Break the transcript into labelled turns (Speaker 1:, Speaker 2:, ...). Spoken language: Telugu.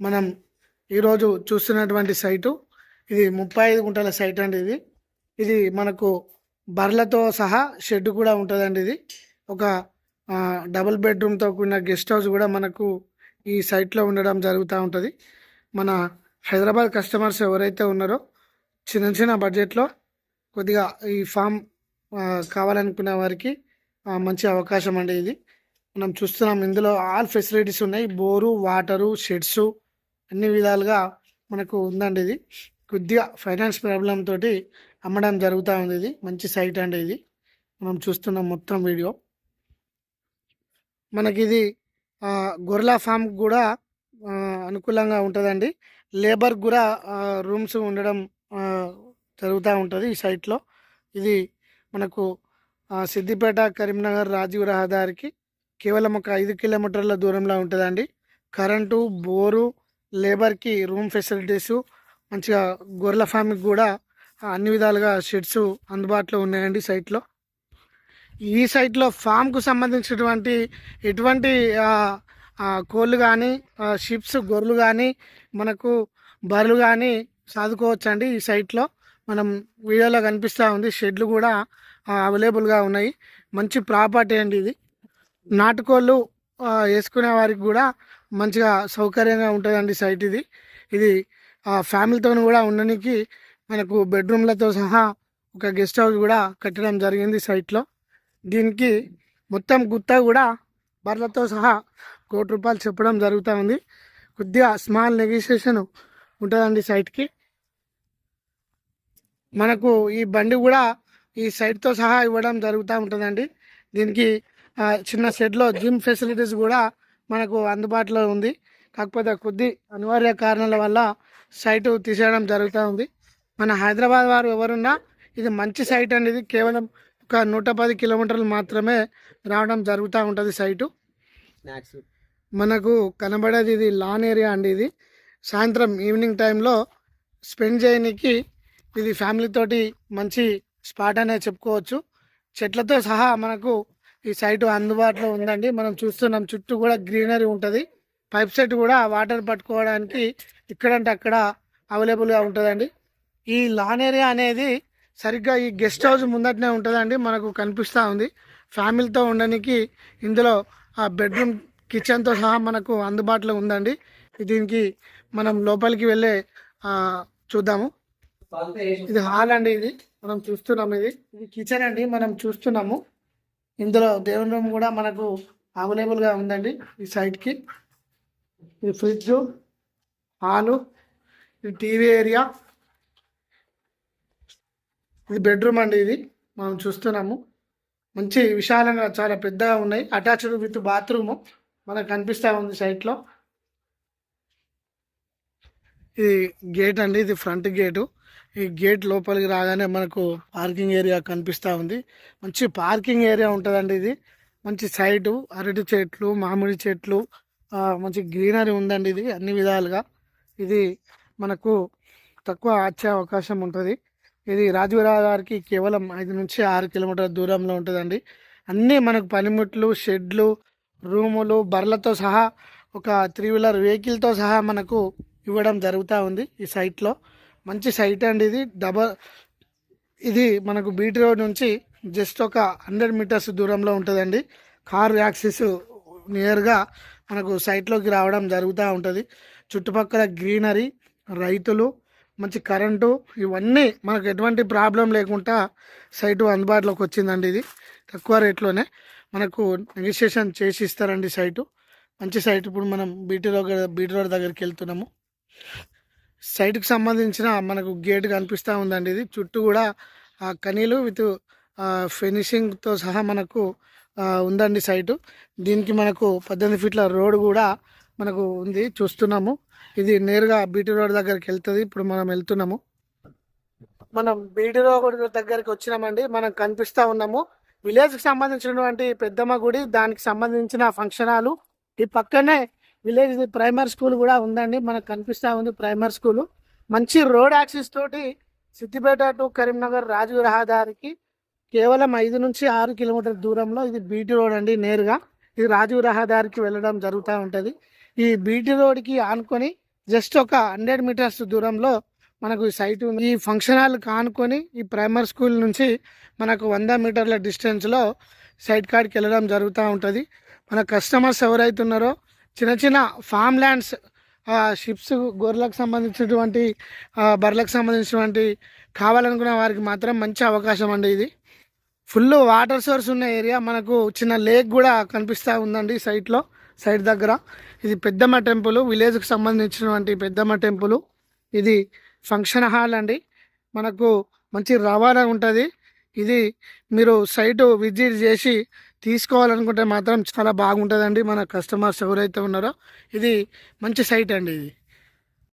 Speaker 1: మనం ఈరోజు చూస్తున్నటువంటి సైటు ఇది 35 గుంటల సైట్ అండి. ఇది మనకు బర్లతో సహా షెడ్ కూడా ఉంటుందండి. ఇది ఒక డబుల్ బెడ్రూమ్తో కూడిన గెస్ట్ హౌస్ కూడా మనకు ఈ సైట్లో ఉండడం జరుగుతూ ఉంటుంది. మన హైదరాబాద్ కస్టమర్స్ ఎవరైతే ఉన్నారో చిన్న చిన్న బడ్జెట్లో కొద్దిగా ఈ ఫామ్ కావాలనుకునే వారికి మంచి అవకాశం అండి. ఇది మనం చూస్తున్నాం, ఇందులో ఆల్ ఫెసిలిటీస్ ఉన్నాయి. బోరు, వాటరు, షెడ్స్ అన్ని విధాలుగా మనకు ఉందండి. ఇది కొద్దిగా ఫైనాన్స్ ప్రాబ్లం తోటి అమ్మడం జరుగుతూ ఉంది. ఇది మంచి సైట్ అండి. ఇది మనం చూస్తున్నాం మొత్తం వీడియో. మనకి ఇది గొర్రెల ఫామ్ కూడా అనుకూలంగా ఉంటుందండి. లేబర్ కూడా రూమ్స్ ఉండడం జరుగుతూ ఉంటుంది ఈ సైట్లో. ఇది మనకు సిద్దిపేట కరీంనగర్ రాజీవ్ రహదారికి కేవలం ఒక 5 కిలోమీటర్ల దూరంలో ఉంటుందండి. కరెంటు, బోరు, లేబర్కి రూమ్ ఫెసిలిటీసు, మంచిగా గొర్రెల ఫామ్కి కూడా అన్ని విధాలుగా షెడ్స్ అందుబాటులో ఉన్నాయండి సైట్లో. ఈ సైట్లో ఫామ్కు సంబంధించినటువంటి ఎటువంటి కోళ్ళు కానీ, షిప్స్, గొర్రెలు కానీ, మనకు బర్రెలు కానీ సాదుకోవచ్చండి. ఈ సైట్లో మనం వీడియోలో కనిపిస్తూ ఉంది. షెడ్లు కూడా అవైలబుల్గా ఉన్నాయి. మంచి ప్రాపర్టీ అండి. ఇది నాటుకోళ్ళు వేసుకునే వారికి కూడా మంచిగా సౌకర్యంగా ఉంటుందండి సైట్. ఇది ఫ్యామిలీతో కూడా ఉండడానికి మనకు బెడ్రూమ్లతో సహా ఒక గెస్ట్ హౌస్ కూడా కట్టడం జరిగింది సైట్లో. దీనికి మొత్తం గుత్త కూడా బర్లతో సహా ₹1,00,00,000 చెప్పడం జరుగుతూ ఉంది. కొద్దిగా స్మాల్ నెగోషియేషన్ ఉంటుందండి సైట్కి. మనకు ఈ బండి కూడా ఈ సైట్తో సహా ఇవ్వడం జరుగుతూ ఉంటుందండి. దీనికి చిన్న షెడ్లో జిమ్ ఫెసిలిటీస్ కూడా మనకు అందుబాటులో ఉంది. కాకపోతే కొద్ది అనివార్య కారణాల వల్ల సైటు తీసేయడం జరుగుతూ ఉంది. మన హైదరాబాద్ వారు ఎవరున్నా ఇది మంచి సైట్ అండి. ఇది కేవలం ఒక 110 కిలోమీటర్లు మాత్రమే రావడం జరుగుతూ ఉంటుంది సైటు. మనకు కనబడేది ఇది లాన్ ఏరియా అండి. ఇది సాయంత్రం ఈవినింగ్ టైంలో స్పెండ్ చేయడానికి ఇది ఫ్యామిలీతోటి మంచి స్పాట్ అనే చెప్పుకోవచ్చు. చెట్లతో సహా మనకు ఈ సైటు అందుబాటులో ఉందండి. మనం చూస్తున్నాం, చుట్టూ కూడా గ్రీనరీ ఉంటుంది. పైప్ సెట్ కూడా వాటర్ పట్టుకోవడానికి ఇక్కడంటే అక్కడ అవైలబుల్గా ఉంటుందండి. ఈ లాన్ ఏరియా అనేది సరిగ్గా ఈ గెస్ట్ హౌస్ ముందటనే ఉంటుందండి. మనకు కనిపిస్తూ ఉంది. ఫ్యామిలీతో ఉండడానికి ఇందులో బెడ్రూమ్, కిచెన్తో సహా మనకు అందుబాటులో ఉందండి. దీనికి మనం లోపలికి వెళ్ళే చూద్దాము. ఇది హాల్ అండి. ఇది మనం చూస్తున్నాము. ఇది కిచెన్ అండి. మనం చూస్తున్నాము, ఇందులో దేవుని రూమ్ కూడా మనకు అవైలబుల్గా ఉందండి ఈ సైట్కి. ఇది ఫ్రిడ్జ్, హాలు, ఇది టీవీ ఏరియా, ఇది బెడ్రూమ్ అండి. ఇది మనం చూస్తున్నాము. మంచి విశాలంగా చాలా పెద్దగా ఉన్నాయి. అటాచ్డ్ విత్ బాత్రూము మనకు కనిపిస్తూ ఉంది సైట్లో. ఇది గేట్ అండి. ఇది ఫ్రంట్ గేటు. ఈ గేట్ లోపలికి రాగానే మనకు పార్కింగ్ ఏరియా కనిపిస్తూ ఉంది. మంచి పార్కింగ్ ఏరియా ఉంటుందండి. ఇది మంచి సైటు, అరటి చెట్లు, మామిడి చెట్లు, మంచి గ్రీనరీ ఉందండి. ఇది అన్ని విధాలుగా ఇది మనకు తక్కువ వచ్చే అవకాశం ఉంటుంది. ఇది రాజీవ్ రహదారికి కేవలం 5 నుంచి 6 కిలోమీటర్ల దూరంలో ఉంటుందండి. అన్నీ మనకు పనిముట్లు, షెడ్లు, రూములు, బర్లతో సహా ఒక 3 వీలర్ వెహికల్తో సహా మనకు ఇవ్వడం జరుగుతూ ఉంది ఈ సైట్లో. మంచి సైట్ అండి. ఇది మనకు బీటీ రోడ్ నుంచి జస్ట్ ఒక 100 మీటర్స్ దూరంలో ఉంటుందండి. కార్ యాక్సెస్ నియర్గా మనకు సైట్లోకి రావడం జరుగుతూ ఉంటుంది. చుట్టుపక్కల గ్రీనరీ, రైతులు, మంచి కరెంటు, ఇవన్నీ మనకు ఎటువంటి ప్రాబ్లం లేకుండా సైటు అందుబాటులోకి వచ్చిందండి. ఇది తక్కువ రేట్లోనే మనకు నెగోషియేషన్ చేసి ఇస్తారండి సైటు. మంచి సైట్. ఇప్పుడు మనం బీటీ రోడ్ దగ్గరికి వెళ్తున్నాము. సైట్కి సంబంధించిన మనకు గేట్ కనిపిస్తూ ఉందండి. ఇది చుట్టూ కూడా కనీలు విత్ ఫినిషింగ్తో సహా మనకు ఉందండి సైటు. దీనికి మనకు 18 ఫీట్ల రోడ్ కూడా మనకు ఉంది, చూస్తున్నాము. ఇది నేరుగా బీటీ రోడ్ దగ్గరికి వెళ్తుంది. ఇప్పుడు మనం వెళ్తున్నాము. మనం బీటీ రోడ్ దగ్గరికి వచ్చినామండి. మనం కనిపిస్తూ ఉన్నాము విలేజ్కి సంబంధించినటువంటి పెద్దమ్మ గుడి, దానికి సంబంధించిన ఫంక్షన్ హాలు. ఈ పక్కనే విలేజ్ ప్రైమరీ స్కూల్ కూడా ఉందండి. మనకు కనిపిస్తూ ఉంది ప్రైమరీ స్కూలు. మంచి రోడ్ యాక్సెస్ తోటి సిద్దిపేట టు కరీంనగర్ రాజీవ్ రహదారికి కేవలం 5 నుంచి 6 కిలోమీటర్ల దూరంలో ఇది బీటీ రోడ్ అండి. నేరుగా ఇది రాజీవ్ రహదారికి వెళ్ళడం జరుగుతూ ఉంటుంది. ఈ బీటీ రోడ్కి ఆనుకొని జస్ట్ ఒక 100 మీటర్స్ దూరంలో మనకు ఈ సైట్ ఉంది. ఈ ఫంక్షన్ హాల్ కానుకొని ఈ ప్రైమరీ స్కూల్ నుంచి మనకు 100 మీటర్ల డిస్టెన్స్లో సైట్ కాడికి వెళ్ళడం జరుగుతూ ఉంటుంది. మన కస్టమర్స్ ఎవరైతే ఉన్నారో చిన్న చిన్న ఫామ్ ల్యాండ్స్, షిప్స్, గొర్రెలకు సంబంధించినటువంటి బర్రెలకు సంబంధించినటువంటి కావాలనుకున్న వారికి మాత్రం మంచి అవకాశం అండి. ఇది ఫుల్ వాటర్ సోర్స్ ఉన్న ఏరియా, మనకు చిన్న లేక్ కూడా కనిపిస్తూ ఉందండి సైట్ దగ్గర. ఇది పెద్దమ్మ టెంపుల్, విలేజ్కి సంబంధించినటువంటి పెద్దమ్మ టెంపుల్. ఇది ఫంక్షన్ హాల్ అండి, మనకు మంచి రవాణా ఉంటుంది. ఇది మీరు సైటు విజిట్ చేసి తీసుకోవాలనుకుంటే మాత్రం చాలా బాగుంటుందండి. మన కస్టమర్స్ ఎవరైతే ఉన్నారో ఇది మంచి సైట్ అండి ఇది.